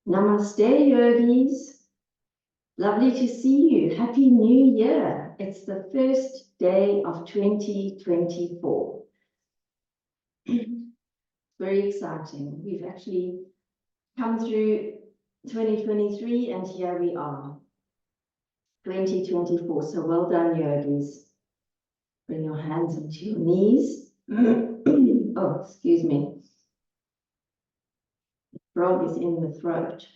Namaste, yogis. Lovely to see you. Happy New Year. It's the first day of 2024. Very exciting. We've actually come through 2023 and here we are, 2024. So well done, yogis. Bring your hands into your knees. Oh, excuse me. The frog is in the throat.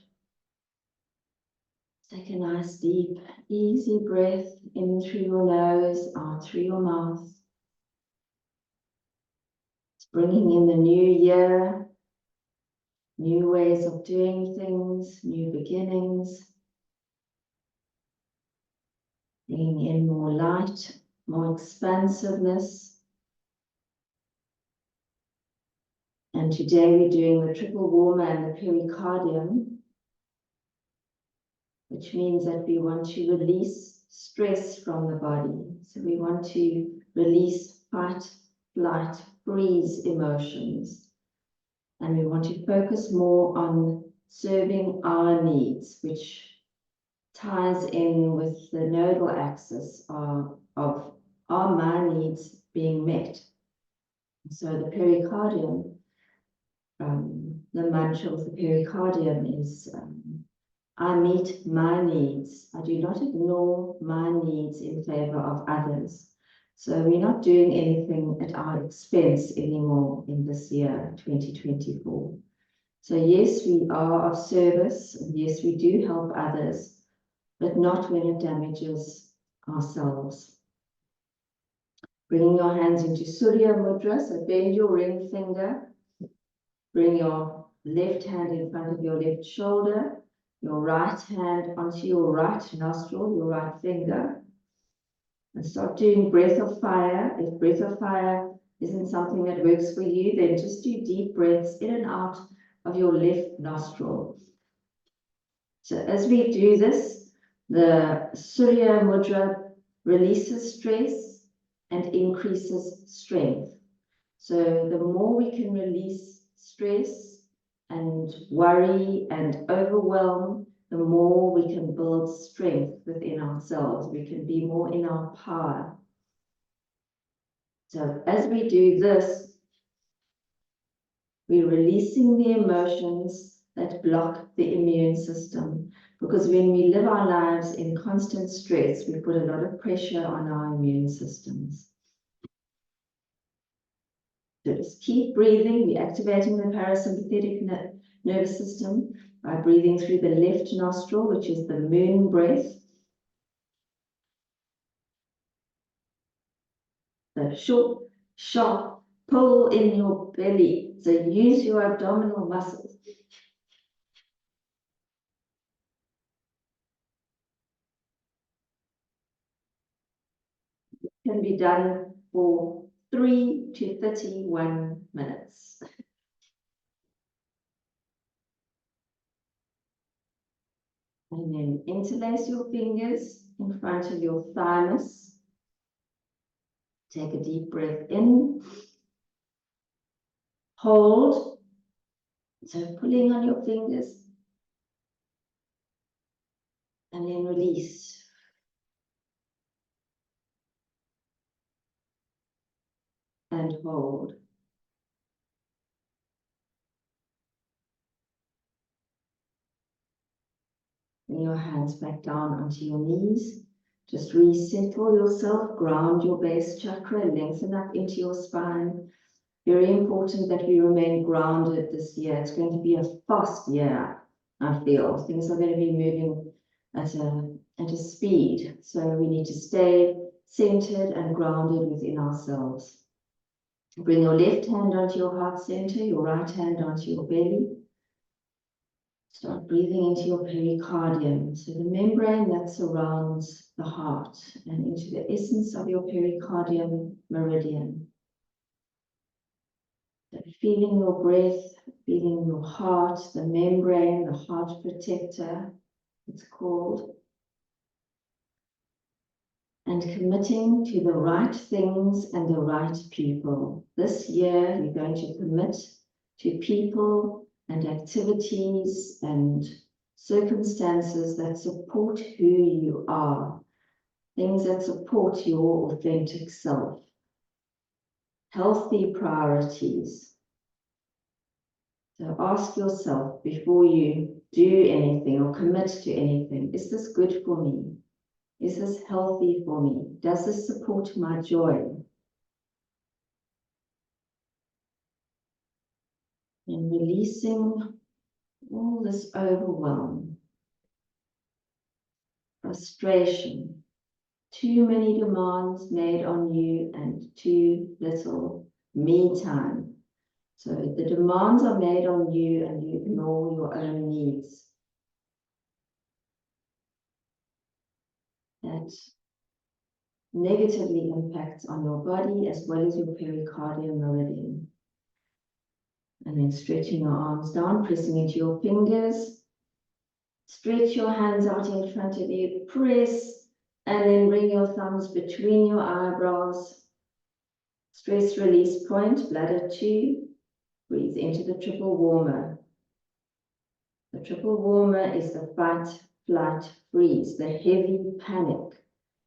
Take a nice deep, easy breath in through your nose, out through your mouth. It's bringing in the new year, new ways of doing things, new beginnings. Bringing in more light, more expansiveness. And today we're doing the triple warmer and the pericardium, which means that we want to release stress from the body. So we want to release fight, flight, freeze emotions. And we want to focus more on serving our needs, which ties in with the nodal axis of are my needs being met. So the pericardium, the mantra of the pericardium is I meet my needs. I do not ignore my needs in favor of others. So we're not doing anything at our expense anymore in this year, 2024. So yes, we are of service, and yes, we do help others, but not when it damages ourselves. Bringing your hands into Surya Mudra, so bend your ring finger. Bring your left hand in front of your left shoulder, your right hand onto your right nostril, your right finger. And start doing breath of fire. If breath of fire isn't something that works for you, then just do deep breaths in and out of your left nostril. So as we do this, the Surya Mudra releases stress and increases strength. So the more we can release stress and worry and overwhelm, the more we can build strength within ourselves. We can be more in our power. So as we do this, we're releasing the emotions that block the immune system. Because when we live our lives in constant stress, we put a lot of pressure on our immune systems. So just keep breathing. We're activating the parasympathetic nervous system by breathing through the left nostril, which is the moon breath. The short, sharp pull in your belly. So use your abdominal muscles. It can be done for 3 to 31 minutes. And then interlace your fingers in front of your thymus. Take a deep breath in. Hold. So pulling on your fingers. And then release. And hold. Bring your hands back down onto your knees. Just resettle yourself, ground your base chakra, lengthen up into your spine. Very important that we remain grounded this year. It's going to be a fast year, I feel. Things are going to be moving at a speed. So we need to stay centered and grounded within ourselves. Bring your left hand onto your heart center, your right hand onto your belly. Start breathing into your pericardium, so the membrane that surrounds the heart, and into the essence of your pericardium meridian. So feeling your breath, feeling your heart, the membrane, the heart protector, it's called. And committing to the right things and the right people. This year, you're going to commit to people and activities and circumstances that support who you are, things that support your authentic self, healthy priorities. So ask yourself before you do anything or commit to anything, is this good for me? Is this healthy for me? Does this support my joy? And releasing all this overwhelm, frustration, too many demands made on you and too little me time. So the demands are made on you and you ignore your own needs. That negatively impacts on your body as well as your pericardium meridian. And then stretching your arms down, pressing into your fingers. Stretch your hands out in front of you, press, and then bring your thumbs between your eyebrows. Stress release point, bladder 2. Breathe into the triple warmer. The triple warmer is the fight, flight, freeze, the heavy panic,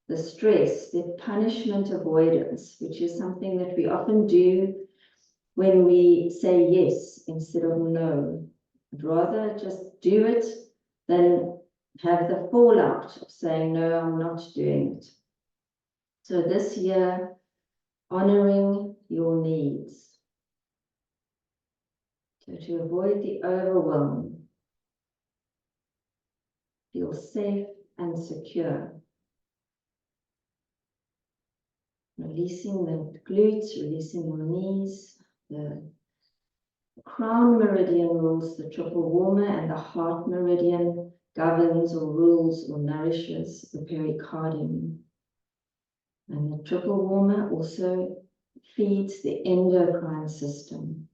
the stress, the punishment avoidance, which is something that we often do when we say yes instead of no. I'd rather just do it than have the fallout of saying, no, I'm not doing it. So this year, honoring your needs. So to avoid the overwhelm, feel safe and secure. Releasing the glutes, releasing your knees. The crown meridian rules the triple warmer, and the heart meridian governs or rules or nourishes the pericardium. And the triple warmer also feeds the endocrine system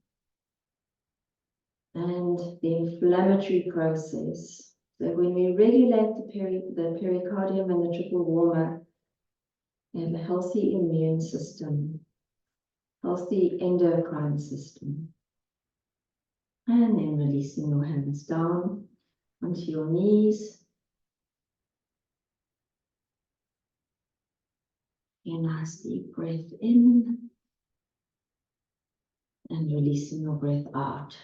and the inflammatory process. So when we regulate the pericardium and the triple warmer, we have a healthy immune system, healthy endocrine system. And then releasing your hands down onto your knees. A nice deep breath in and releasing your breath out.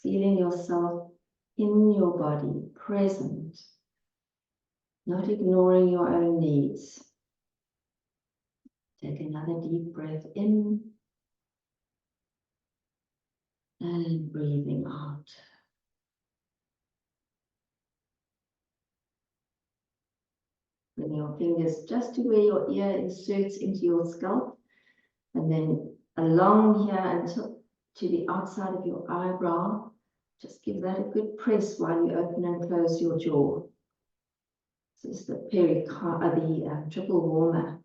Feeling yourself in your body, present, not ignoring your own needs. Take another deep breath in and breathing out. Bring your fingers just to where your ear inserts into your scalp, and then along here until to the outside of your eyebrow. Just give that a good press while you open and close your jaw. This is the triple warmer.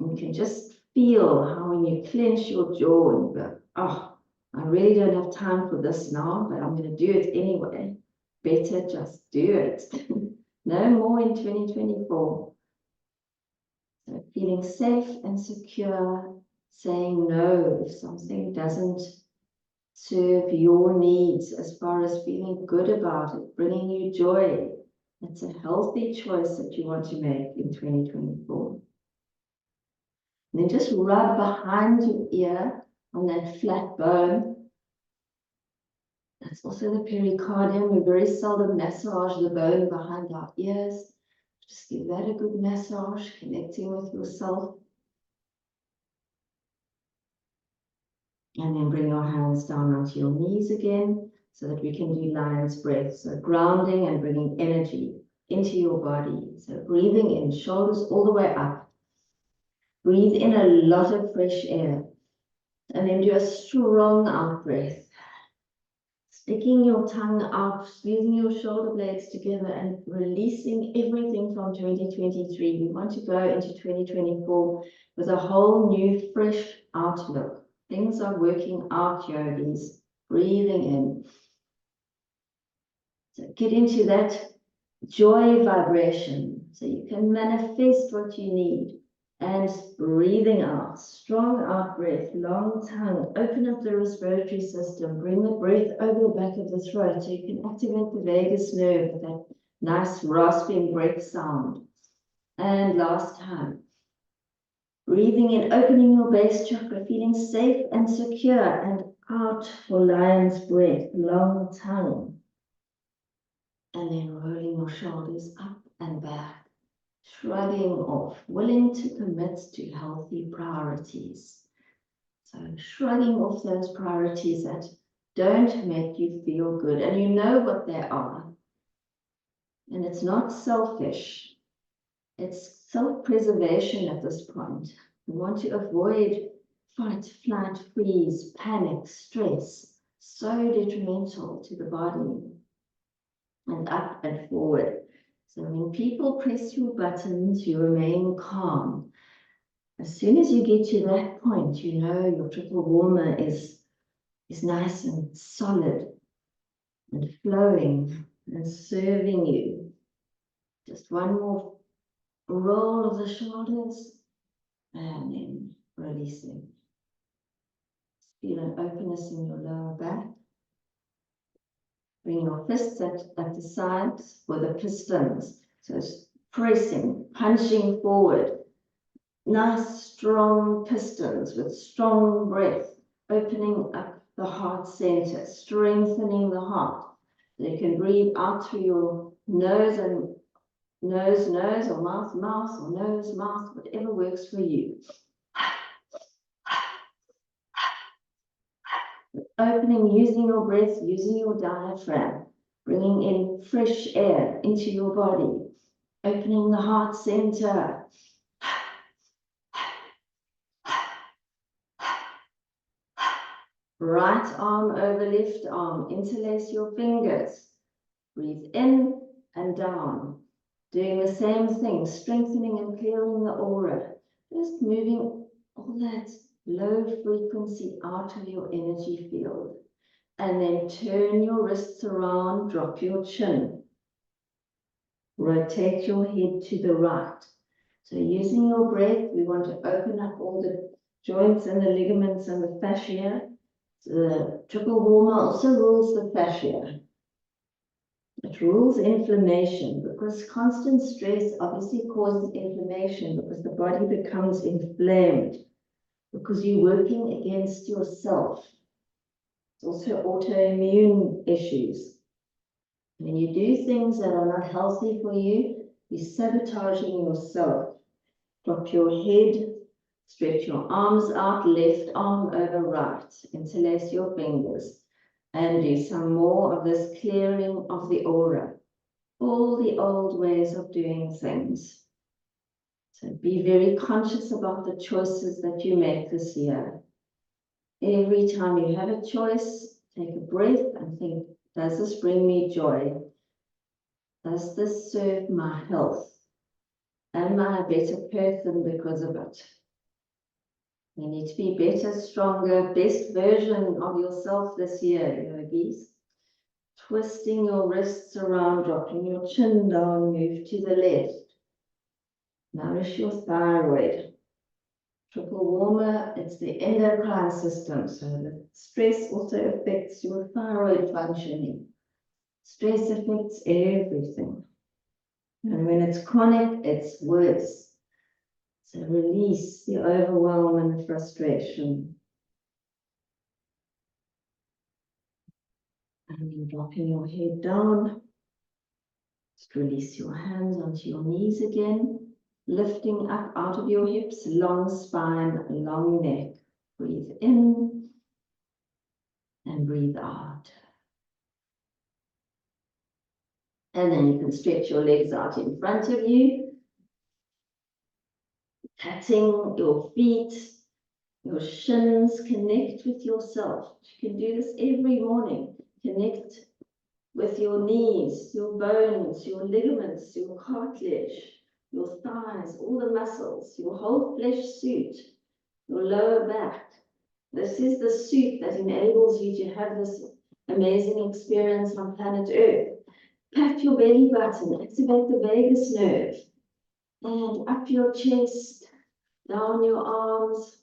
You can just feel how when you clench your jaw and go, oh, I really don't have time for this now, but I'm going to do it anyway. Better just do it. No more in 2024. So feeling safe and secure, saying no if something doesn't serve your needs, as far as feeling good about it, bringing you joy. It's a healthy choice that you want to make in 2024. And then just rub behind your ear on that flat bone. That's also the pericardium. We very seldom massage the bone behind our ears. Just give that a good massage, connecting with yourself. And then bring your hands down onto your knees again so that we can do lion's breath. So grounding and bringing energy into your body. So breathing in, shoulders all the way up. Breathe in a lot of fresh air. And then do a strong out breath. Sticking your tongue out, squeezing your shoulder blades together and releasing everything from 2023. We want to go into 2024 with a whole new, fresh outlook. Things are working out, yogis. Breathing in. So get into that joy vibration so you can manifest what you need. And breathing out, strong out breath, long tongue, open up the respiratory system, bring the breath over the back of the throat so you can activate the vagus nerve with that nice rasping breath sound. And last time, breathing in, opening your base chakra, feeling safe and secure, and out for lion's breath, long tongue. And then rolling your shoulders up and back. Shrugging off, willing to commit to healthy priorities. So shrugging off those priorities that don't make you feel good, and you know what they are. And it's not selfish, it's self-preservation at this point. We want to avoid fight, flight, freeze, panic, stress, so detrimental to the body. And up and forward. So when people press your buttons, you remain calm. As soon as you get to that point, you know your triple warmer is nice and solid and flowing and serving you. Just one more roll of the shoulders and then releasing. Feel an openness in your lower back. Bring your fists at the sides for the pistons. So it's pressing, punching forward. Nice, strong pistons with strong breath, opening up the heart center, strengthening the heart. So you can breathe out through your nose and nose, or mouth, or nose, mouth, whatever works for you. Opening, using your breath, using your diaphragm, bringing in fresh air into your body, opening the heart center. Right arm over left arm, interlace your fingers. Breathe in and down. Doing the same thing, strengthening and clearing the aura. Just moving all that low frequency out of your energy field. And then turn your wrists around, drop your chin. Rotate your head to the right. So using your breath, we want to open up all the joints and the ligaments and the fascia. The triple warmer also rules the fascia. It rules inflammation because constant stress obviously causes inflammation because the body becomes inflamed because you're working against yourself. It's also autoimmune issues. When you do things that are not healthy for you, you're sabotaging yourself. Drop your head, stretch your arms out, left arm over right, interlace your fingers, and do some more of this clearing of the aura. All the old ways of doing things. So be very conscious about the choices that you make this year. Every time you have a choice, take a breath and think, does this bring me joy? Does this serve my health? Am I a better person because of it? You need to be better, stronger, best version of yourself this year, yogis. Twisting your wrists around, dropping your chin down, move to the left. Nourish your thyroid. Triple warmer, it's the endocrine system, so the stress also affects your thyroid functioning. Stress affects everything. And when it's chronic, it's worse. So release the overwhelm and the frustration. And then dropping your head down. Just release your hands onto your knees again. Lifting up out of your hips, long spine, long neck. Breathe in and breathe out. And then you can stretch your legs out in front of you. Patting your feet, your shins, connect with yourself. You can do this every morning. Connect with your knees, your bones, your ligaments, your cartilage, your thighs, all the muscles, your whole flesh suit, your lower back. This is the suit that enables you to have this amazing experience on planet Earth. Pat your belly button, activate the vagus nerve, and up your chest, down your arms,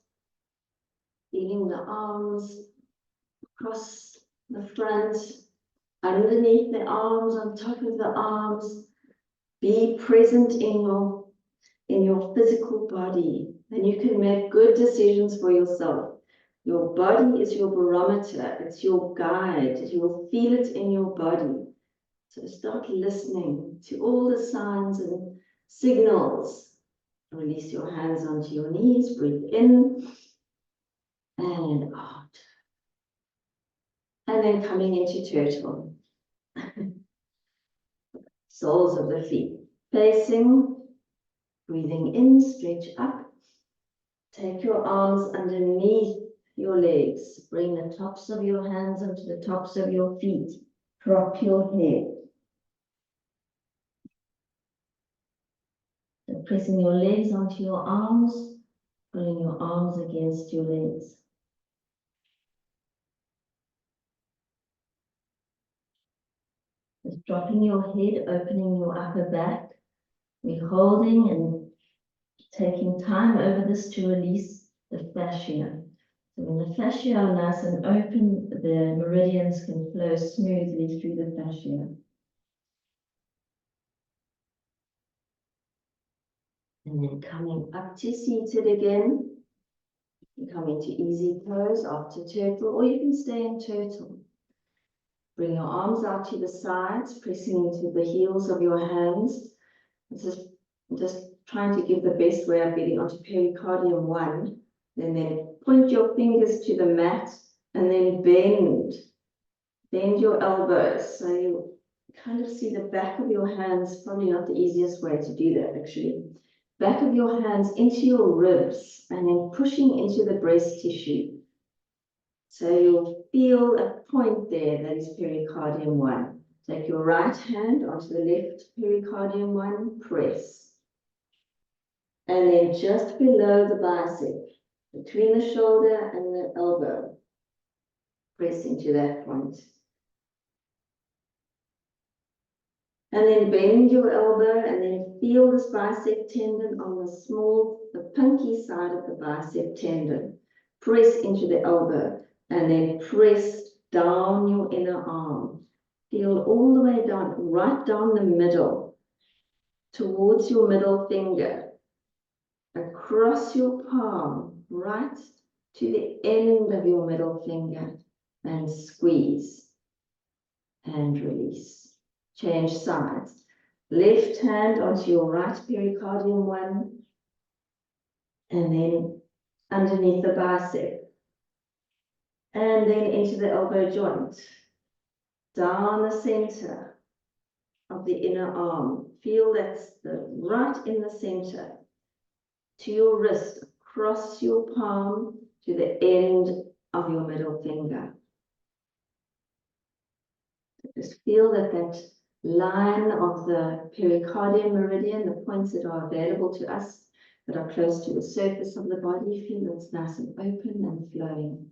feeling the arms across the front, underneath the arms, on top of the arms. Be present in your physical body, and you can make good decisions for yourself. Your body is your barometer, it's your guide. You will feel it in your body. So start listening to all the signs and signals. Release your hands onto your knees, breathe in and out. And then coming into turtle. Soles of the feet facing, breathing in, stretch up. Take your arms underneath your legs. Bring the tops of your hands onto the tops of your feet. Drop your head. So pressing your legs onto your arms, pulling your arms against your legs. Just dropping your head, opening your upper back. We're holding and taking time over this to release the fascia. So when the fascia are nice and open, the meridians can flow smoothly through the fascia. And then coming up to seated again. You come into easy pose after turtle, or you can stay in turtle. Bring your arms out to the sides, pressing into the heels of your hands. This is just trying to give the best way of getting onto pericardium 1. And then point your fingers to the mat and then bend. Bend your elbows. So you kind of see the back of your hands, probably not the easiest way to do that actually. Back of your hands into your ribs and then pushing into the breast tissue. So you'll feel a point there that is pericardium 1. Take your right hand onto the left pericardium 1, press. And then just below the bicep, between the shoulder and the elbow, press into that point. And then bend your elbow and then feel this bicep tendon on the pinky side of the bicep tendon. Press into the elbow and then press down your inner arm. Feel all the way down, right down the middle, towards your middle finger, across your palm, right to the end of your middle finger, and squeeze and release. Change sides. Left hand onto your right pericardium 1, and then underneath the bicep, and then into the elbow joint, down the center of the inner arm. Feel that's right in the center, to your wrist, across your palm to the end of your middle finger. Just feel that line of the pericardium meridian, the points that are available to us that are close to the surface of the body, feel it's nice and open and flowing.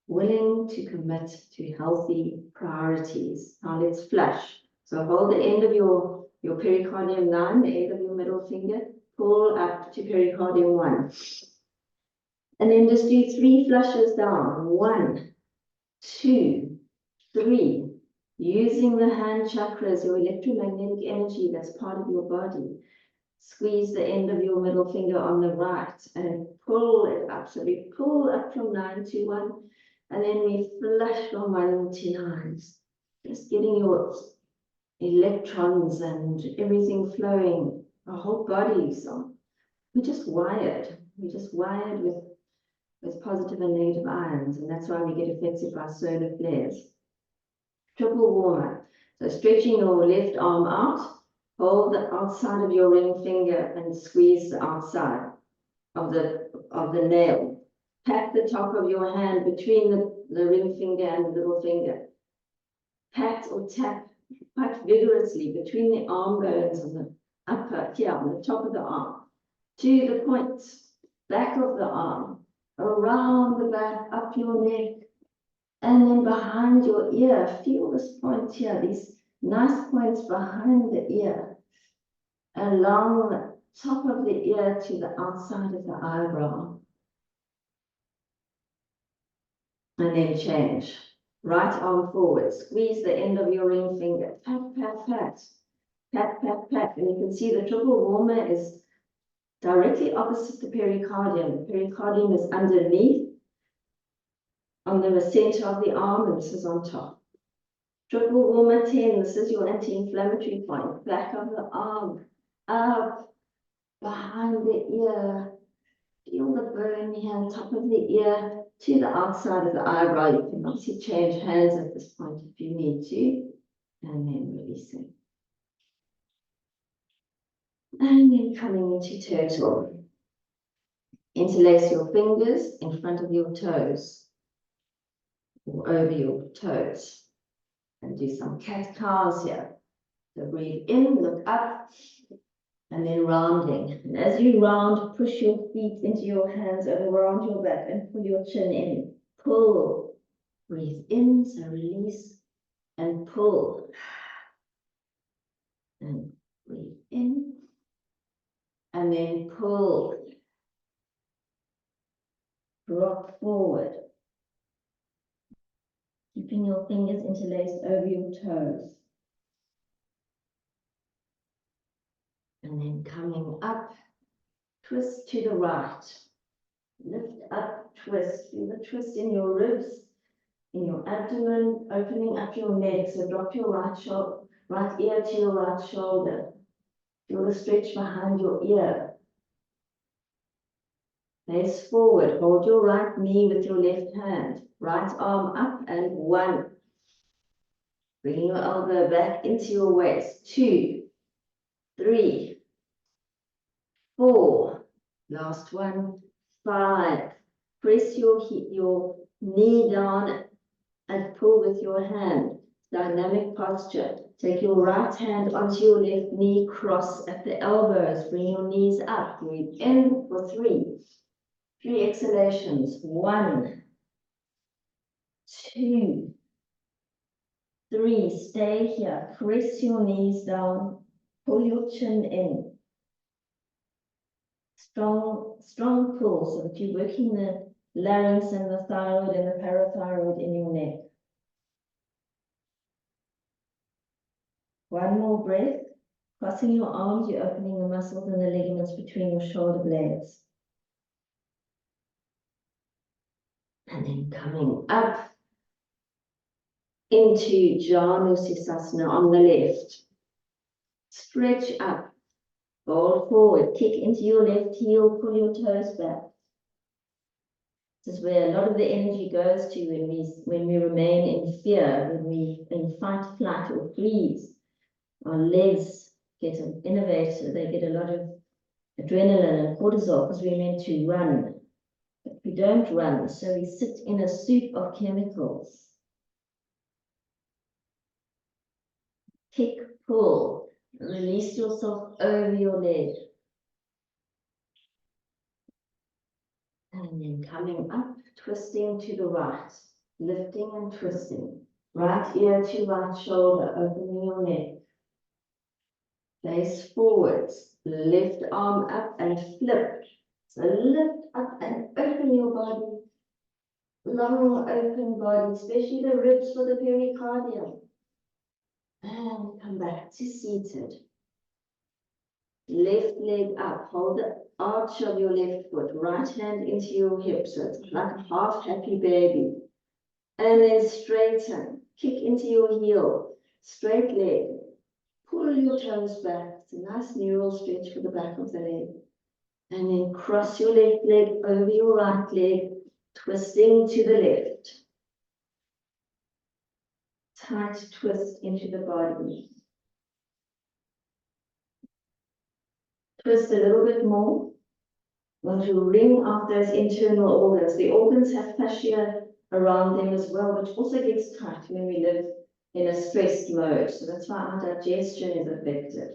Willing to commit to healthy priorities. Now let's flush. So hold the end of your pericardium 9, the end of your middle finger, pull up to pericardium 1. And then just do 3 flushes down. 1, 2, 3. Using the hand chakras, your electromagnetic energy that's part of your body. Squeeze the end of your middle finger on the right and pull it up. So we pull up from 9 to 1, and then we flush from 1 to 9. Just getting your electrons and everything flowing. Our whole bodies are, we're just wired. We're just wired with positive and negative ions, and that's why we get affected by solar flares. Triple warmer. So stretching your left arm out, hold the outside of your ring finger and squeeze the outside of the nail. Pat the top of your hand between the ring finger and the little finger. Pat or tap quite vigorously between the arm bones on the upper, here on the top of the arm, to the point, back of the arm, around the back, up your neck, and then behind your ear. Feel this point here, these nice points behind the ear, along top of the ear to the outside of the eyebrow. And then change. Right arm forward. Squeeze the end of your ring finger. Pat, pat, pat. Pat, pat, pat. And you can see the triple warmer is directly opposite the pericardium. The pericardium is underneath on the center of the arm, and this is on top. Triple warmer 10, this is your anti-inflammatory point. Back of the arm, up, behind the ear. Feel the burn here on top of the ear to the outside of the eyebrow. You can obviously change hands at this point if you need to. And then releasing. And then coming into turtle. Interlace your fingers in front of your toes or over your toes. And do some cat-cows here. So breathe in, look up, and then rounding. And as you round, push your feet into your hands and around your back and pull your chin in. Pull. Breathe in, so release and pull. And breathe in. And then pull. Rock forward. Keeping your fingers interlaced over your toes. And then coming up, twist to the right. Lift up, twist. Feel the twist in your ribs, in your abdomen, opening up your neck. So drop your right ear to your right shoulder. Feel the stretch behind your ear. Face forward. Hold your right knee with your left hand. Right arm up and 1. Bring your elbow back into your waist. 2, 3, 4. Last one. 5. Press your knee down and pull with your hand. Dynamic posture. Take your right hand onto your left knee, cross at the elbows. Bring your knees up. Breathe in for 3. 3 exhalations. 1, 2, 3. Stay here. Press your knees down. Pull your chin in. Strong pull so that you're working the larynx and the thyroid and the parathyroid in your neck. One more breath. Crossing your arms, you're opening the muscles and the ligaments between your shoulder blades. And then coming up into Janusirsasana on the left. Stretch up. Fold forward, kick into your left heel, pull your toes back. This is where a lot of the energy goes to when we remain in fear, when we in fight, flight, or freeze. Our legs get innervated, they get a lot of adrenaline and cortisol because we're meant to run. But we don't run, so we sit in a soup of chemicals. Kick, pull. Release yourself over your leg. And then coming up, twisting to the right, lifting and twisting. Right ear to right shoulder, opening your neck. Face forwards, left arm up and flip. So lift up and open your body. Long open body, especially the ribs for the pericardium. And come back to seated. Left leg up, hold the arch of your left foot, right hand into your hip, so it's like a half happy baby. And then straighten, kick into your heel, straight leg, pull your toes back. It's a nice neural stretch for the back of the leg. And then cross your left leg over your right leg, twisting to the left. Tight twist into the body. Twist a little bit more. Want to ring out those internal organs. The organs have fascia around them as well, which also gets tight when we live in a stressed mode. So that's why our digestion is affected.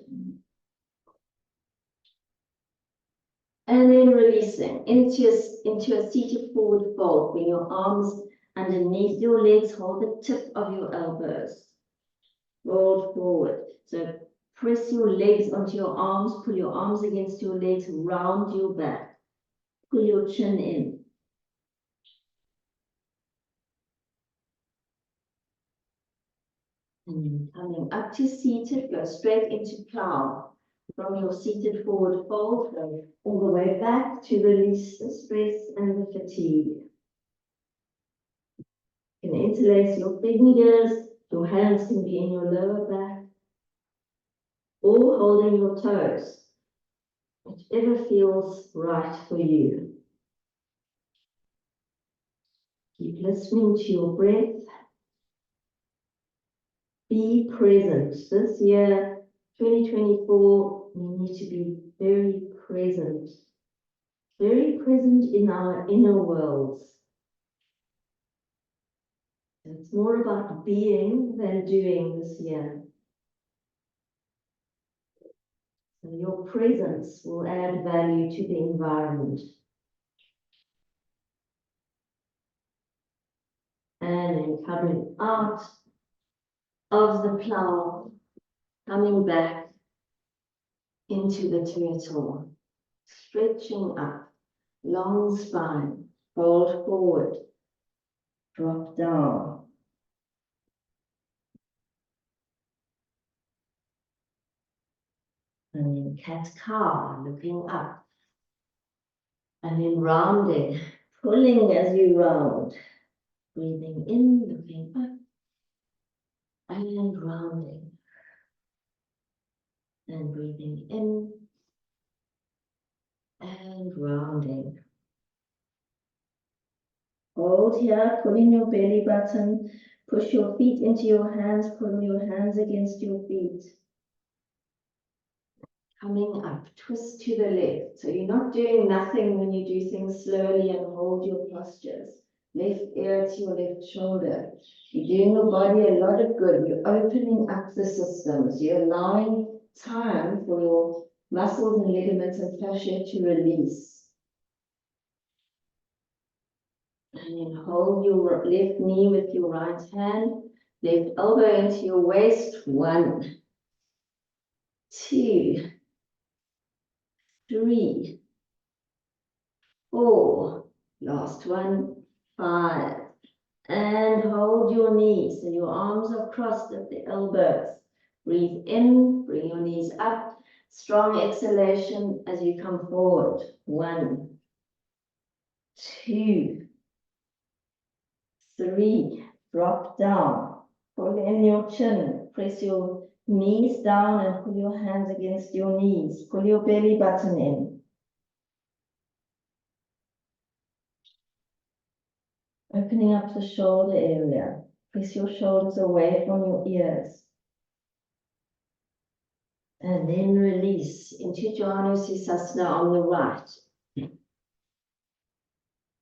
And then releasing into a seated forward fold. Bring your arms underneath your legs. Hold the tip of your elbows. Roll forward. So Press your legs onto your arms, pull your arms against your legs, round your back. Pull your chin in. And then coming up to seated, go straight into plow. From your seated forward fold, go all the way back to release the stress and the fatigue. You can interlace your fingers, your hands can be in your lower back, or holding your toes, whichever feels right for you. Keep listening to your breath. Be present. This year, 2024, we need to be very present in our inner worlds. It's more about being than doing this year. So your presence will add value to the environment. And then coming out of the plow, coming back into the turtle, stretching up, long spine, fold forward, drop down. And then cat-cow, looking up. And then rounding, pulling as you round. Breathing in, looking up. And rounding. And breathing in. And rounding. Hold here, pull in your belly button. Push your feet into your hands, pull your hands against your feet. Coming up, twist to the left. So you're not doing nothing when you do things slowly and hold your postures. Left ear to your left shoulder. You're doing your body a lot of good. You're opening up the systems. You're allowing time for your muscles and ligaments and fascia to release. And then hold your left knee with your right hand. Left elbow into your waist. 1, 2, 3, 4, last one, 5, and hold your knees. So your arms are crossed at the elbows. Breathe in, bring your knees up. Strong exhalation as you come forward. 1, 2, 3, drop down. Pull in your chin. Press your knees down and pull your hands against your knees. Pull your belly button in. Opening up the shoulder area. Press your shoulders away from your ears. And then release into Janusirsasana on the right.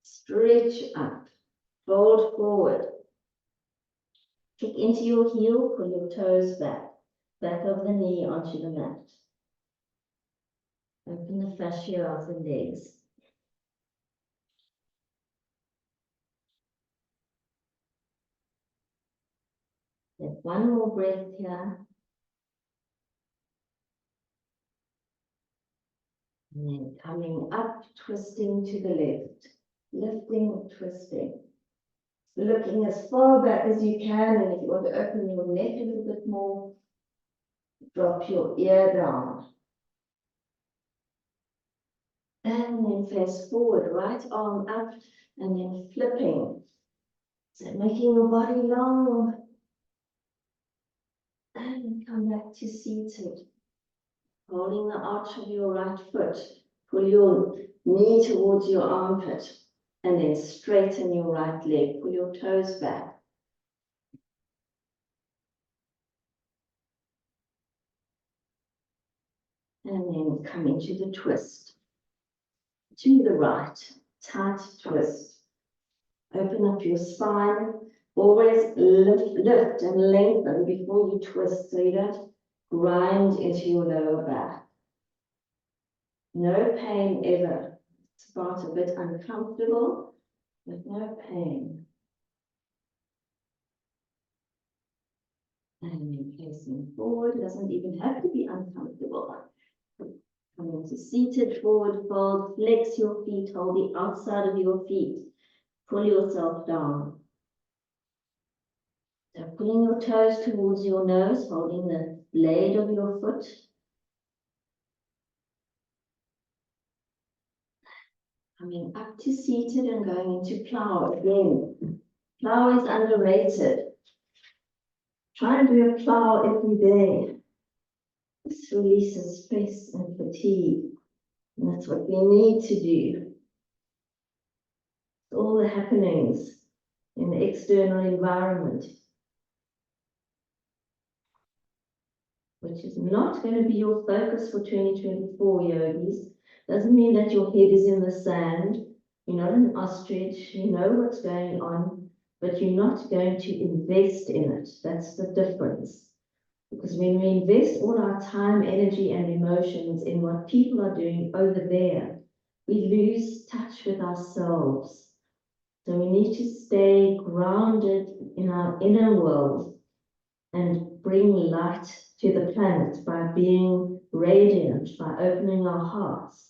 Stretch up. Fold forward. Kick into your heel. Pull your toes back. Back of the knee onto the mat. Open the fascia of the legs. Take one more breath here. And then coming up, twisting to the left. Lifting, twisting. Looking as far back as you can, and if you want to open your neck a little bit more, drop your ear down. And then face forward, right arm up, and then flipping. So making your body long. And come back to seated. Holding the arch of your right foot. Pull your knee towards your armpit. And then straighten your right leg. Pull your toes back. And then come into the twist. To the right. Tight twist. Open up your spine. Always lift and lengthen before you twist so you don't grind into your lower back. No pain ever. It's about a bit uncomfortable, but no pain. And then placing forward, doesn't even have to be uncomfortable. Coming to seated forward fold, flex your feet, hold the outside of your feet, pull yourself down. So pulling your toes towards your nose, holding the blade of your foot. Coming up to seated and going into plow again. Plow is underrated. Try and do a plow every day. This releases stress and fatigue. And that's what we need to do. All the happenings in the external environment, which is not going to be your focus for 2024, yogis. Doesn't mean that your head is in the sand. You're not an ostrich. You know what's going on, but you're not going to invest in it. That's the difference. Because when we invest all our time, energy, and emotions in what people are doing over there, we lose touch with ourselves. So we need to stay grounded in our inner world and bring light to the planet by being radiant, by opening our hearts.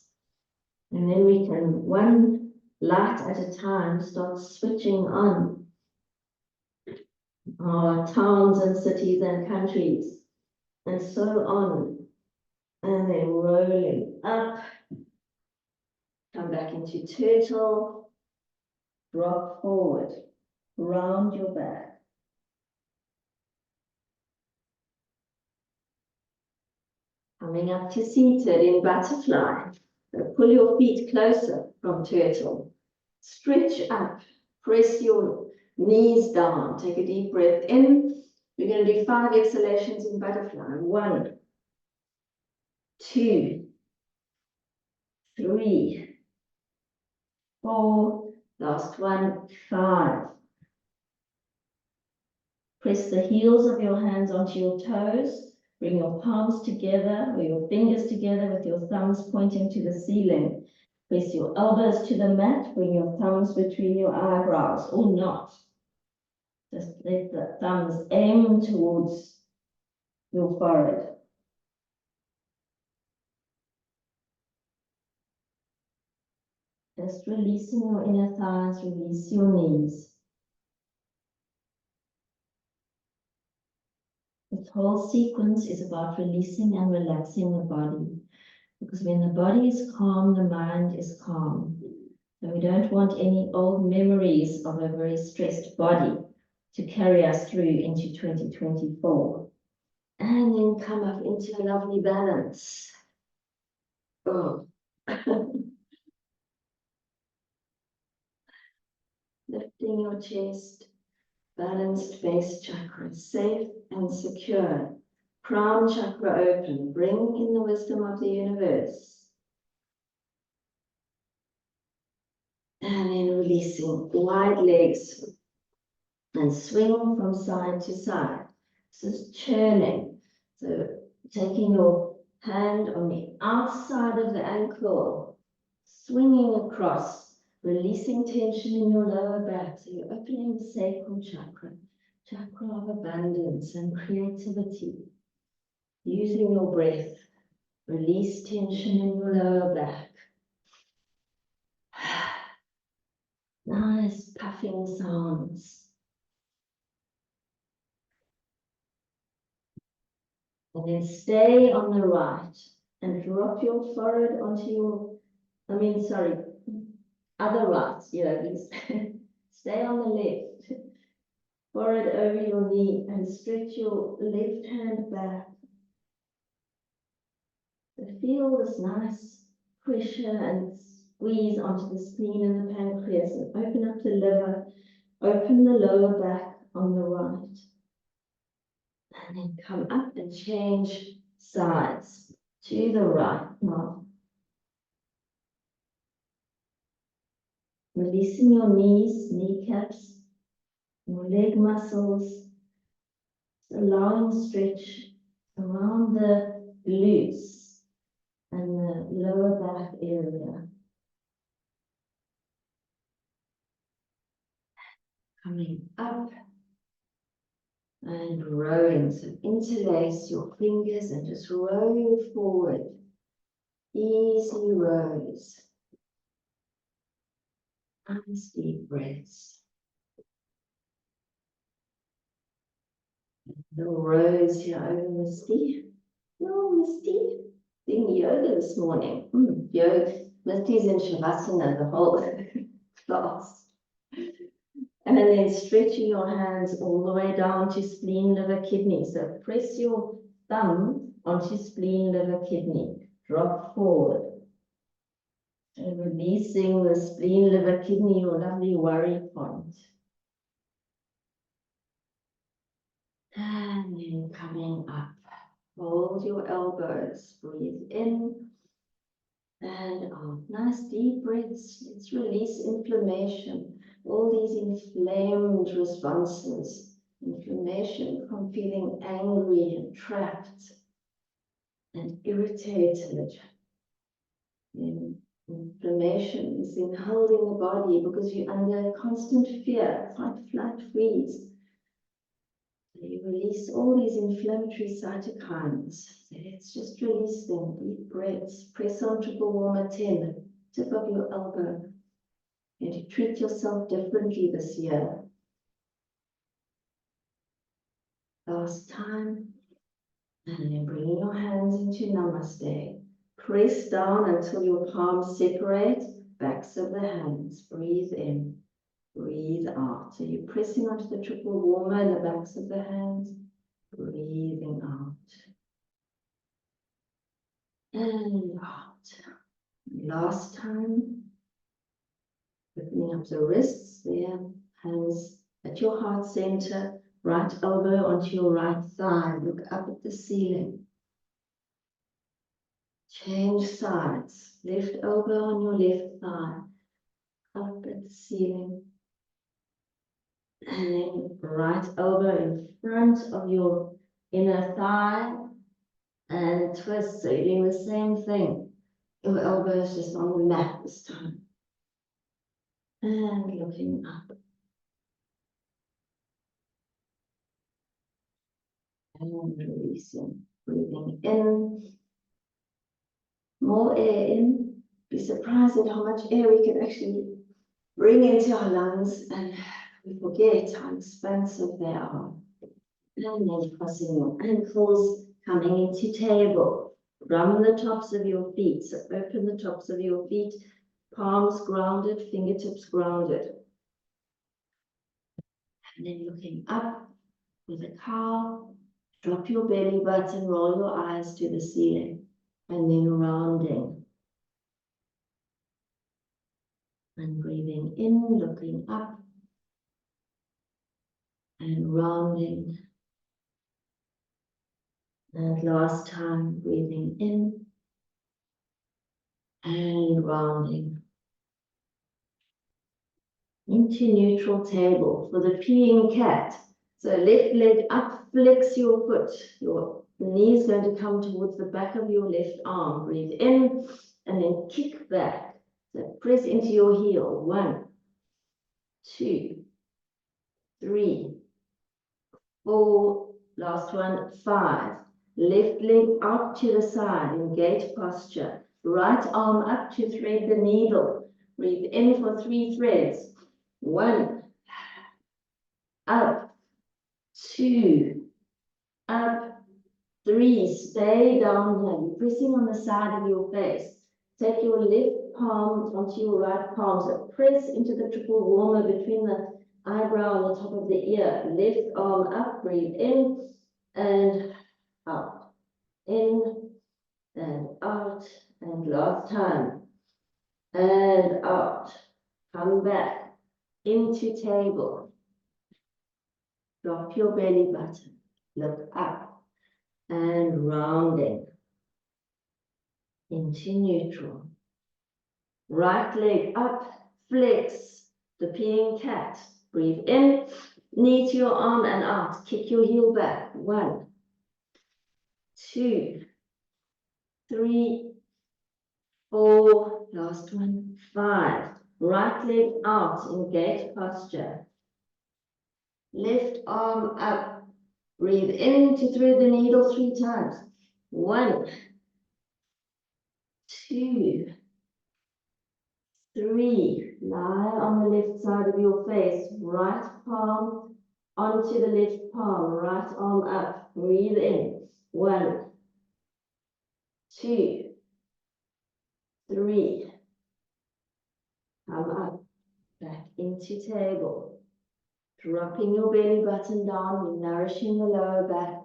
And then we can, one light at a time, start switching on our towns and cities and countries, and so on. And then rolling up, come back into turtle, drop forward, round your back. Coming up to seated in butterfly. So pull your feet closer from turtle. Stretch up, press your knees down. Take a deep breath in. We're going to do 5 exhalations in butterfly. 1, 2, 3, 4, last one, 5. Press the heels of your hands onto your toes. Bring your palms together or your fingers together with your thumbs pointing to the ceiling. Press your elbows to the mat. Bring your thumbs between your eyebrows or not. Just let the thumbs aim towards your forehead. Just releasing your inner thighs, release your knees. This whole sequence is about releasing and relaxing the body. Because when the body is calm, the mind is calm. So we don't want any old memories of a very stressed body to carry us through into 2024. And then come up into a lovely balance. Oh. Lifting your chest, balanced base chakra, safe and secure. Crown chakra open, bring in the wisdom of the universe. And then releasing wide legs and swing from side to side. This is churning. So taking your hand on the outside of the ankle, swinging across, releasing tension in your lower back. So you're opening the sacral chakra, chakra of abundance and creativity. Using your breath, release tension in your lower back. Nice puffing sounds. And then stay on the right and drop your forehead onto your, other right, yogis. Stay on the left. Forehead over your knee and stretch your left hand back. So feel this nice pressure and squeeze onto the spleen and the pancreas and open up the liver, open the lower back on the right. And then come up and change sides to the right now. Releasing your knees, kneecaps, your leg muscles, allowing stretch around the glutes and the lower back area. Coming up And rowing, so interlace your fingers and just row forward. Easy rows. Nice deep breaths. Little rows here over Misty. No, Misty. Doing yoga this morning. Yoga. Misty's in Shavasana the whole class. And then stretching your hands all the way down to spleen, liver, kidney. So press your thumb onto spleen, liver, kidney. Drop forward. And releasing the spleen, liver, kidney, your lovely worry point. And then coming up. Hold your elbows. Breathe in and out. Nice deep breaths. Let's release inflammation. All these inflamed responses. Inflammation from feeling angry and trapped and irritated. Inflammation is in holding the body because you're under constant fear, fight, flight, freeze. So you release all these inflammatory cytokines. So let's just release them. Deep breaths. Press on Triple Warmer 10, tip of your elbow. And you treat yourself differently this year. Last time. And then bring your hands into Namaste. Press down until your palms separate, backs of the hands. Breathe in, breathe out. So you're pressing onto the triple warmer in the backs of the hands, breathing out. And out. Last time, opening up the wrists there, hands at your heart center, right elbow onto your right thigh. Look up at the ceiling. Change sides. Left elbow on your left thigh. Up at the ceiling. And then right elbow in front of your inner thigh. And twist. So you're doing the same thing. Your elbow is just on the mat this time. And looking up. And releasing. Breathing in. More air in. Be surprised at how much air we can actually bring into our lungs, and we forget how expansive they are. And then crossing your ankles, coming into table. Drum the tops of your feet. So open the tops of your feet, palms grounded, fingertips grounded. And then looking up with a cow, drop your belly button, roll your eyes to the ceiling, and then rounding. And breathing in, looking up, and rounding. And last time, breathing in, and rounding. Into neutral table for the peeing cat. So left leg up, flex your foot. Your knee is going to come towards the back of your left arm. Breathe in, and then kick back. So press into your heel. 1, 2, 3, 4, last one, 5. Left leg out to the side in gate posture. Right arm up to thread the needle. Breathe in for 3 threads. 1, up, 2, up, 3. Stay down here. You're pressing on the side of your face. Take your left palm onto your right palm. So press into the triple warmer between the eyebrow and the top of the ear. Left arm up. Breathe in and out. In and out. And last time. And out. Come back into table. Drop your belly button. Look up. And rounding. Into neutral. Right leg up. Flex. The peeing cat. Breathe in. Knee to your arm and out. Kick your heel back. 1, 2, 3, 4. Last one. 5. Right leg out in gate posture. Left arm up. Breathe in to thread the needle 3 times. 1, 2, 3. Lie on the left side of your face. Right palm onto the left palm. Right arm up. Breathe in. 1, 2, 3. Come up. Back into table. Dropping your belly button down. We're nourishing the lower back.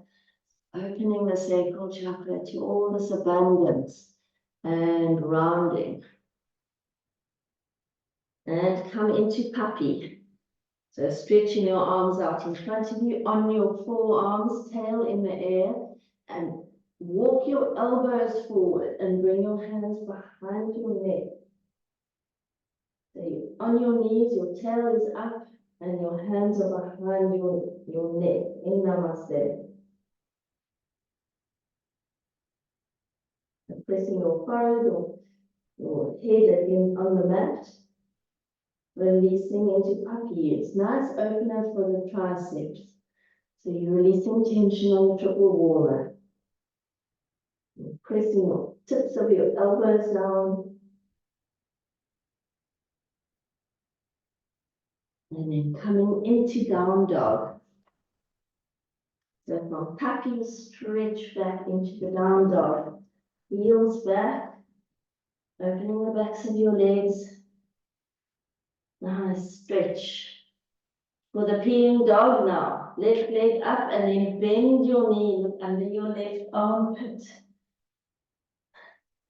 Opening the sacral chakra to all this abundance and rounding. And come into puppy. So stretching your arms out in front of you on your forearms, tail in the air, and walk your elbows forward and bring your hands behind your neck. So you're on your knees, your tail is up, and your hands are behind your neck in Namaste. And pressing your forehead or your head again on the mat. Releasing into puppy. It's nice opener for the triceps. So you're releasing tension on the triple warmer. You're pressing your tips of your elbows down. And then coming into down dog. So from puppy, stretch back into the down dog. Heels back. Opening the backs of your legs. Nice stretch. For the peeing dog now, left leg up and then bend your knee under your left armpit.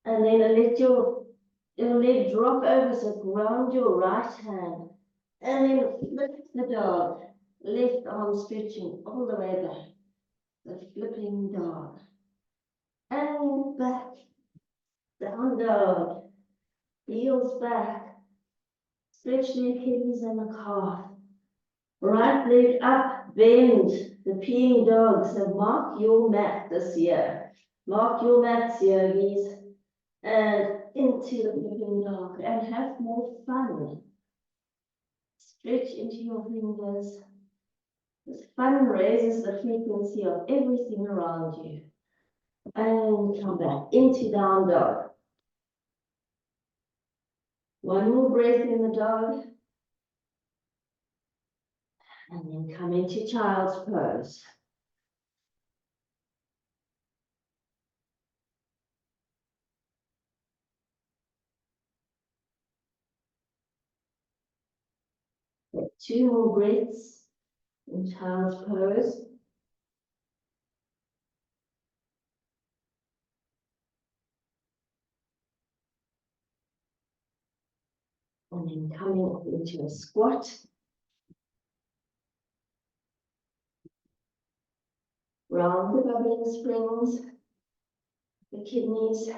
And then let your leg drop over, so ground your right hand. And then lift the dog, left arm stretching all the way back. The flipping dog. And back, down dog, heels back. Stretch the Achilles and the calf. Right leg up, bend, the peeing dog. So mark your mat this year. Mark your mats, yogis, and into the flipping dog and have more fun. Stretch into your fingers. This fun raises the frequency of everything around you. And come back into down dog. One more breath in the dog. And then come into child's pose. Take 2 more breaths in child's pose. And then coming up into a squat. Round the bubbling springs, the kidneys.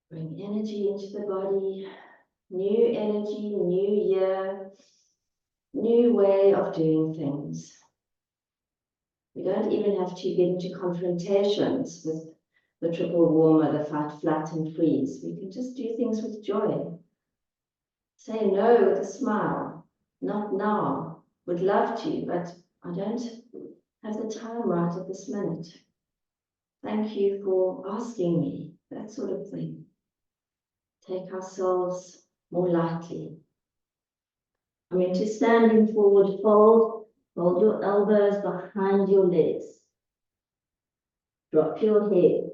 Bring energy into the body. New energy, new year, new way of doing things. We don't even have to get into confrontations with the triple warmer, the fight, flat, and freeze. We can just do things with joy. Say no with a smile. Not now. Would love to, but I don't have the time right at this minute. Thank you for asking me. That sort of thing. Take ourselves more lightly. I'm going to standing forward fold. Hold your elbows behind your legs. Drop your head.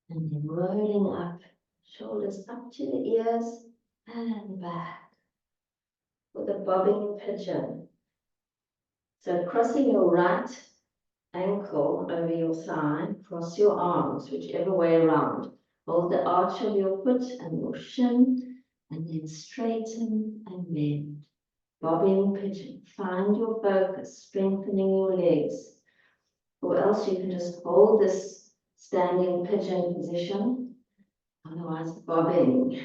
And then rolling up, shoulders up to the ears and back. With a bobbing pigeon. So crossing your right ankle over your thigh, cross your arms, whichever way around. Hold the arch of your foot and your shin, and then straighten and bend. Bobbing pigeon. Find your focus, strengthening your legs. Or else you can just hold this standing pigeon position, otherwise bobbing.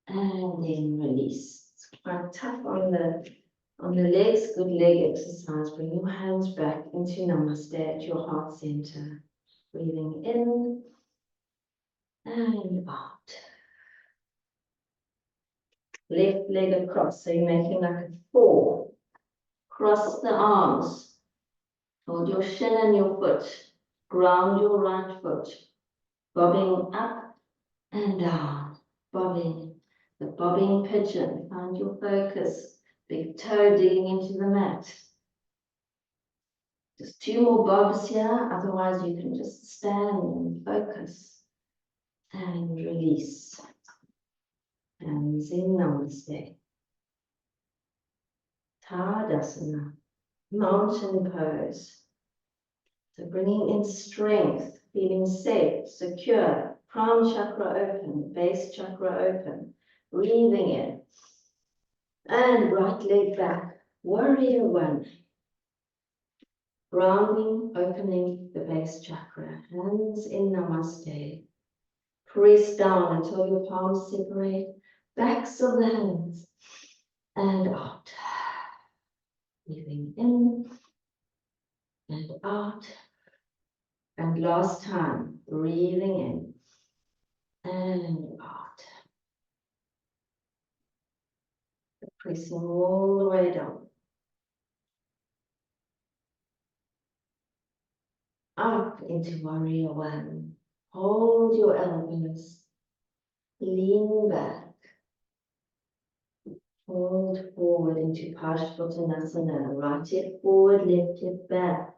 And then release. It's quite tough on the legs, good leg exercise. Bring your hands back into Namaste at your heart center. Breathing in and out. Left leg across, so you're making like a 4. Cross the arms. Hold your shin and your foot. Ground your right foot. Bobbing up and down. Bobbing. The bobbing pigeon. Find your focus. Big toe digging into the mat. Just 2 more bobs here, otherwise you can just stand and focus. And release. Hands in, namaste. Tadasana, mountain pose. So bringing in strength, feeling safe, secure, crown chakra open, base chakra open, breathing in. And right leg back, warrior 1. Grounding, opening the base chakra, hands in namaste. Press down until your palms separate, backs of the hands, and out. Breathing in and out. And last time, breathing in and out. Pressing all the way down. Up into warrior 1. Hold your elbows. Lean back. Fold forward into Parsvottanasana. Right hip forward, left hip back.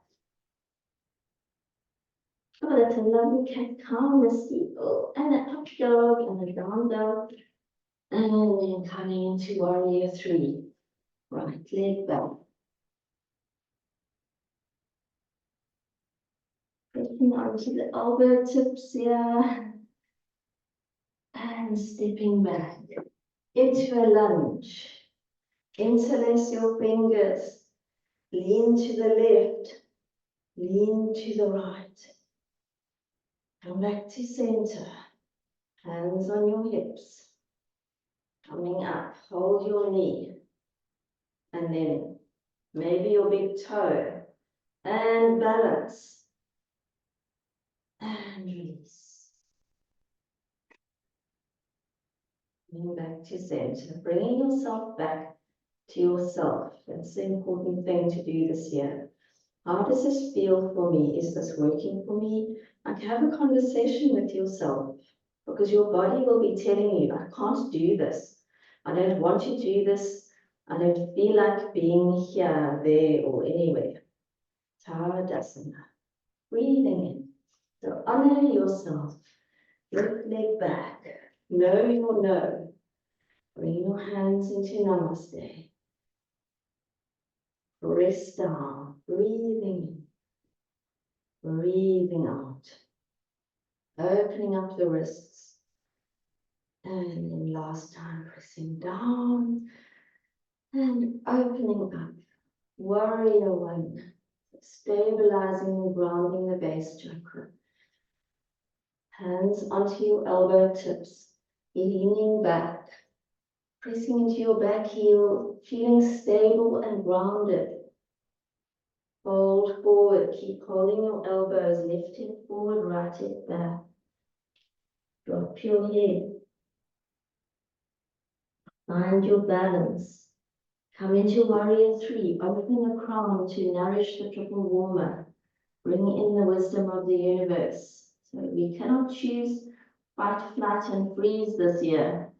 Oh, that's a lovely cat-cow, a steeple, and an up dog, and a down dog. And then coming into warrior 3. Right leg back. Pressing onto the elbow tips here. And stepping back into a lunge. Interlace your fingers. Lean to the left. Lean to the right. Come back to center. Hands on your hips. Coming up, hold your knee. And then maybe your big toe. And balance. And release. Coming back to center. Bringing yourself back to yourself. That's the important thing to do this year. How does this feel for me? Is this working for me? Like, have a conversation with yourself, because your body will be telling you, I can't do this. I don't want to do this. I don't feel like being here, there, or anywhere. Tadasana. Breathing in. So honor yourself. Left leg back. Know your no. Bring your hands into namaste. Press down. Breathing in. Breathing out. Opening up the wrists. And then last time, pressing down and opening up. Warrior 1. Stabilizing and grounding the base chakra. Hands onto your elbow tips. Leaning back. Pressing into your back heel. Feeling stable and grounded. Fold forward. Keep holding your elbows. Left hip forward, right hip back. Drop your head. Find your balance. Come into warrior 3. Open the crown to nourish the triple warmer. Bring in the wisdom of the universe. So we cannot choose fight, flight, and freeze this year.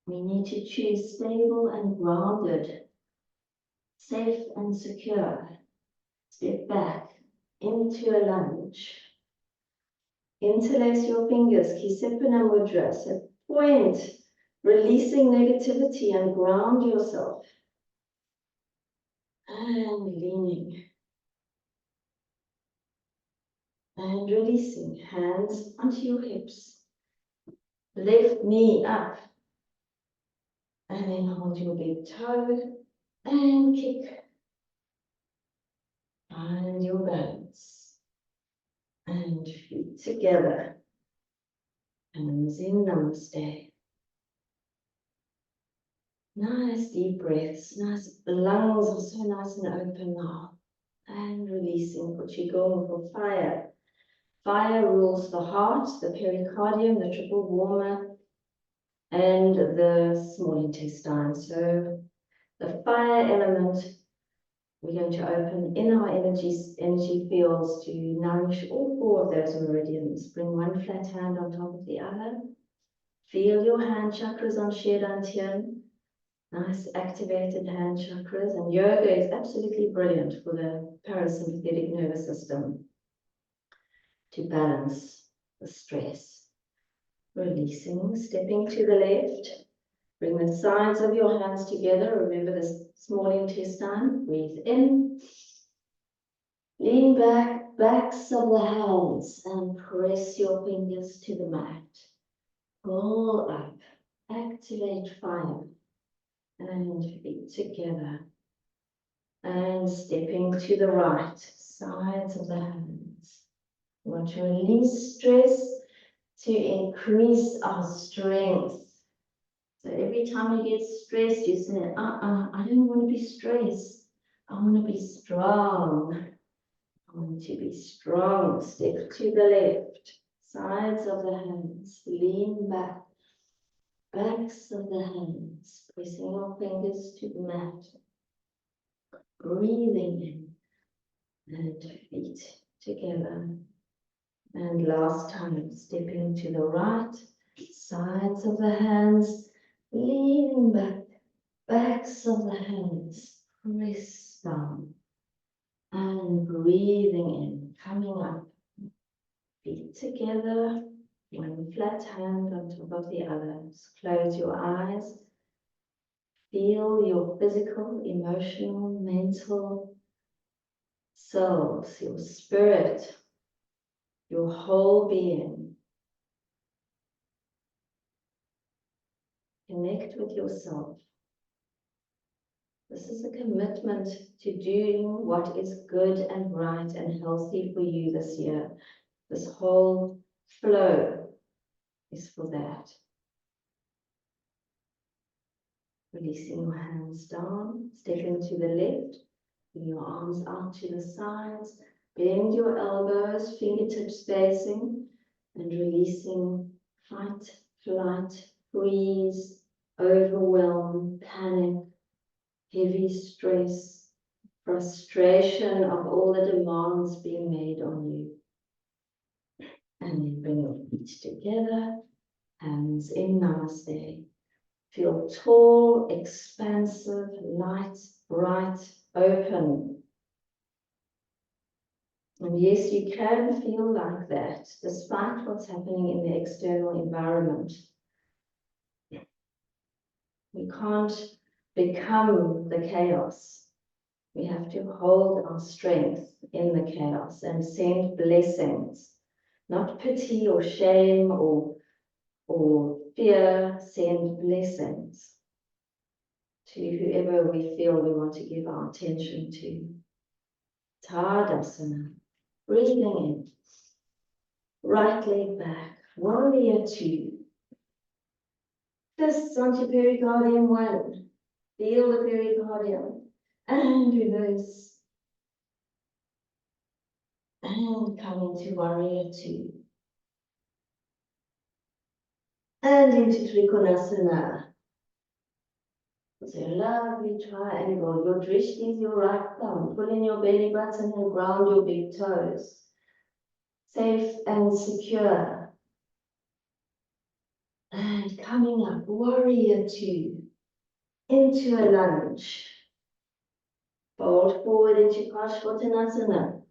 We need to choose stable and grounded, safe and secure. Step back into a lunge. Interlace your fingers, Kisipana Mudra. So point, releasing negativity and ground yourself. And leaning. And releasing, hands onto your hips. Left knee up. And then hold your big toe and kick. Find your balance. And feet together. Hands in namaste. Nice deep breaths. Nice lungs are so nice and open now. And releasing. Qigong for fire. Fire rules the heart, the pericardium, the triple warmer. and the small intestine. So the fire element, we're going to open in our energy fields to nourish all four of those meridians. Bring one flat hand on top of the other. Feel your hand chakras on Dyan. Nice activated hand chakras. And yoga is absolutely brilliant for the parasympathetic nervous system to balance the stress. Releasing, stepping to the left. Bring the sides of your hands together. Remember the small intestine. Breathe in. Lean back, backs of the hands, and press your fingers to the mat. Roll up. Activate fire. And feet together. And stepping to the right, sides of the hands. We want to release stress to increase our strength. So every time you get stressed, you say, I don't want to be stressed. I want to be strong. I want to be strong. Step to the left, sides of the hands, lean back, backs of the hands, pressing your fingers to the mat. Breathing in and feet together. And last time, stepping to the right, sides of the hands, leaning back, backs of the hands, press down. And breathing in, coming up, feet together, one flat hand on top of the other. Just close your eyes. Feel your physical, emotional, mental selves, your spirit, your whole being. Connect with yourself. This is a commitment to doing what is good and right and healthy for you this year. This whole flow is for that. Releasing your hands down, stepping to the left, bring your arms out to the sides, bend your elbows, fingertips spacing, and releasing fight, flight, freeze, overwhelm, panic, heavy stress, frustration of all the demands being made on you. And then bring your feet together, hands in Namaste. Feel tall, expansive, light, bright, open. And yes, you can feel like that, despite what's happening in the external environment. We can't become the chaos. We have to hold our strength in the chaos and send blessings, not pity or shame or fear. Send blessings to whoever we feel we want to give our attention to. Tadasana, breathing in, right leg back, warrior two, fists onto pericardium one, feel the pericardium, and reverse, and come into warrior two, and into Trikonasana. It's a lovely triangle. Your drishti is your right thumb. Pull in your belly button and ground your big toes. Safe and secure. And coming up, warrior two, into a lunge. Fold forward into Paschimottanasana.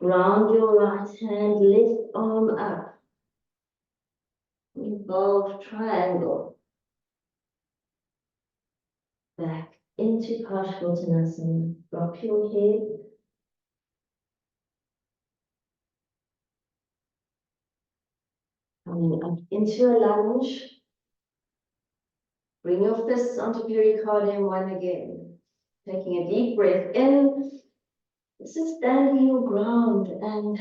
Ground your right hand, left arm up. Involved triangle. Back into Paschimottanasana. Drop your head. Coming up into a lunge. Bring your fists onto pericardium one again. Taking a deep breath in. This is standing your ground and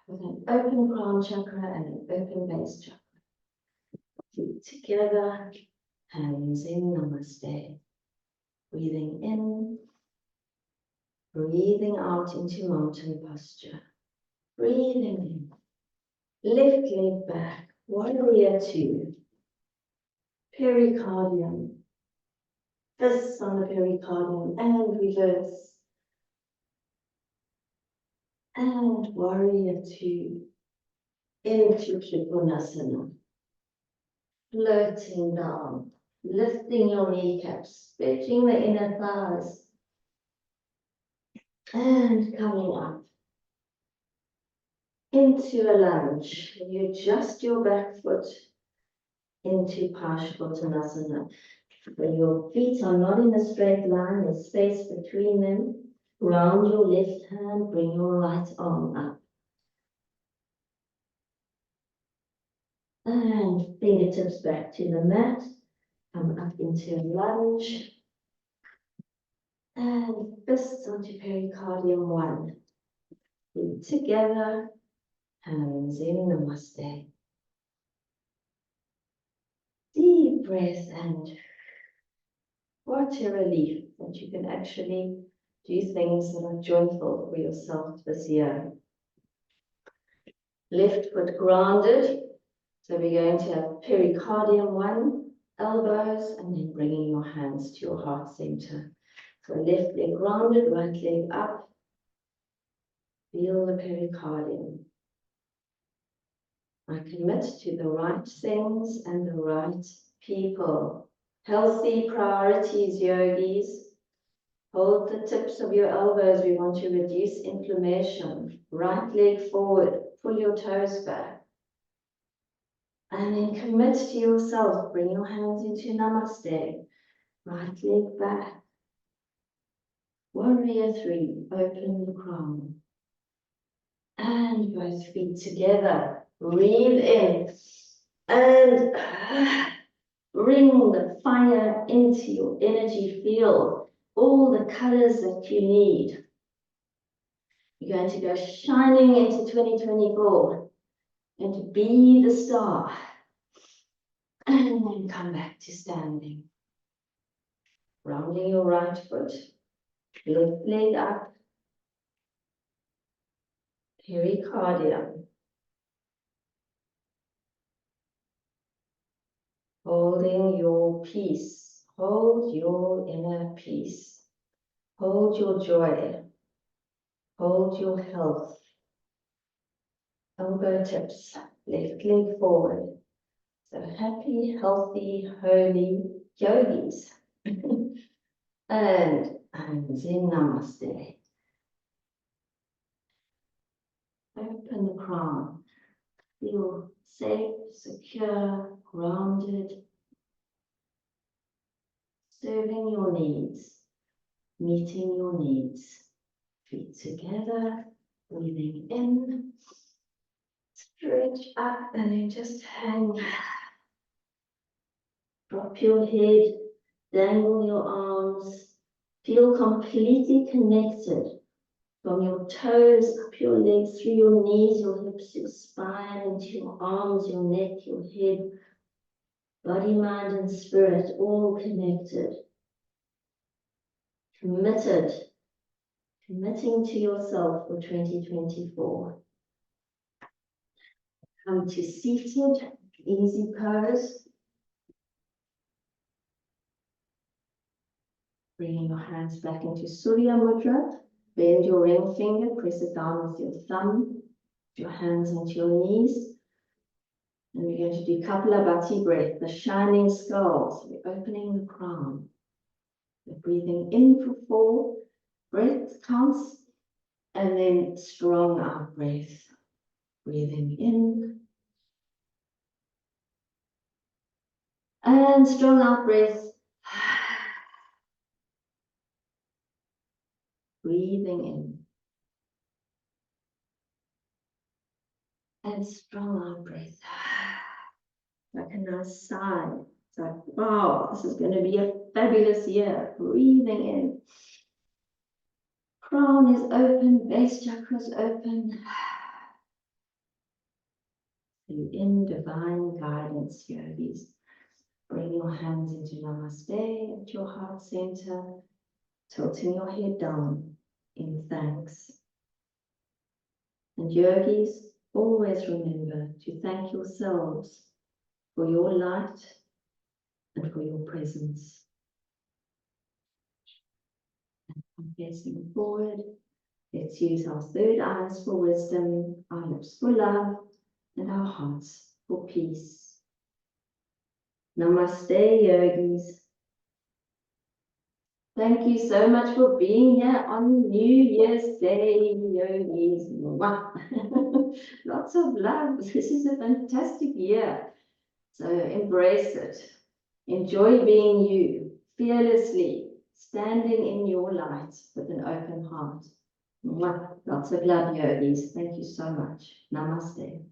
with an open crown chakra and an open base chakra. Feet together, hands in Namaste. Breathing in, breathing out into mountain posture. Breathing in, left leg back, warrior two. pericardium. Fists on the pericardium and reverse. And warrior two into Trikonasana. Floating down, lifting your kneecaps, stretching the inner thighs. And coming up into a lunge. You adjust your back foot into Paschimottanasana. When your feet are not in a straight line, there's space between them. Round your left hand, bring your right arm up. And fingertips back to the mat. Come up into a lunge. And fists onto pericardium one. Feet together, hands in, namaste. Deep breath and what a relief that you can actually do things that are joyful for yourself this year. Left foot grounded. So we're going to have pericardium one, elbows, and then bringing your hands to your heart center. So left leg grounded, right leg up. Feel the pericardium. I commit to the right things and the right people. Healthy priorities, yogis. Hold the tips of your elbows. We want to reduce inflammation. Right leg forward. Pull your toes back. And then commit to yourself. Bring your hands into namaste. Right leg back. Warrior three. Open the crown. And both feet together. Breathe in. And bring the fire into your energy field. All the colors that you need. You're going to go shining into 2024 and to be the star. And then come back to standing. Rounding your right foot. Left leg up. Pericardium. Holding your peace. Hold your inner peace. Hold your joy. Hold your health. Elbow tips. Left leg forward. So happy, healthy, holy yogis. And Zen Namaste. Open the crown. Feel safe, secure, grounded. Serving your needs. Meeting your needs. Feet together. Breathing in. Stretch up and then just hang. Drop your head. Dangle your arms. Feel completely connected. From your toes, up your legs, through your knees, your hips, your spine, into your arms, your neck, your head, body, mind, and spirit, all connected. Committing to yourself for 2024. Come to seated, easy pose. Bringing your hands back into Surya Mudra. Bend your ring finger, press it down with your thumb. Your hands onto your knees. And we're going to do Kapalabhati breath, the shining skull. So we're opening the crown. We're breathing in for 4 breath counts. And then strong out breath. Breathing in. And strong out breath. Breathing in. And strong out breath. Like a nice sigh. It's like, wow, this is going to be a fabulous year. Breathing in. Crown is open, base chakra is open. You in divine guidance, yogis. Bring your hands into Namaste at your heart center, tilting your head down in thanks. And yogis, always remember to thank yourselves for your light, and for your presence. And facing forward, let's use our third eyes for wisdom, our lips for love, and our hearts for peace. Namaste, yogis. Thank you so much for being here on New Year's Day, yogis. Mwah. Lots of love. This is a fantastic year. So embrace it. Enjoy being you, fearlessly, standing in your light with an open heart. Mwah. Lots of love, yogis. Thank you so much. Namaste.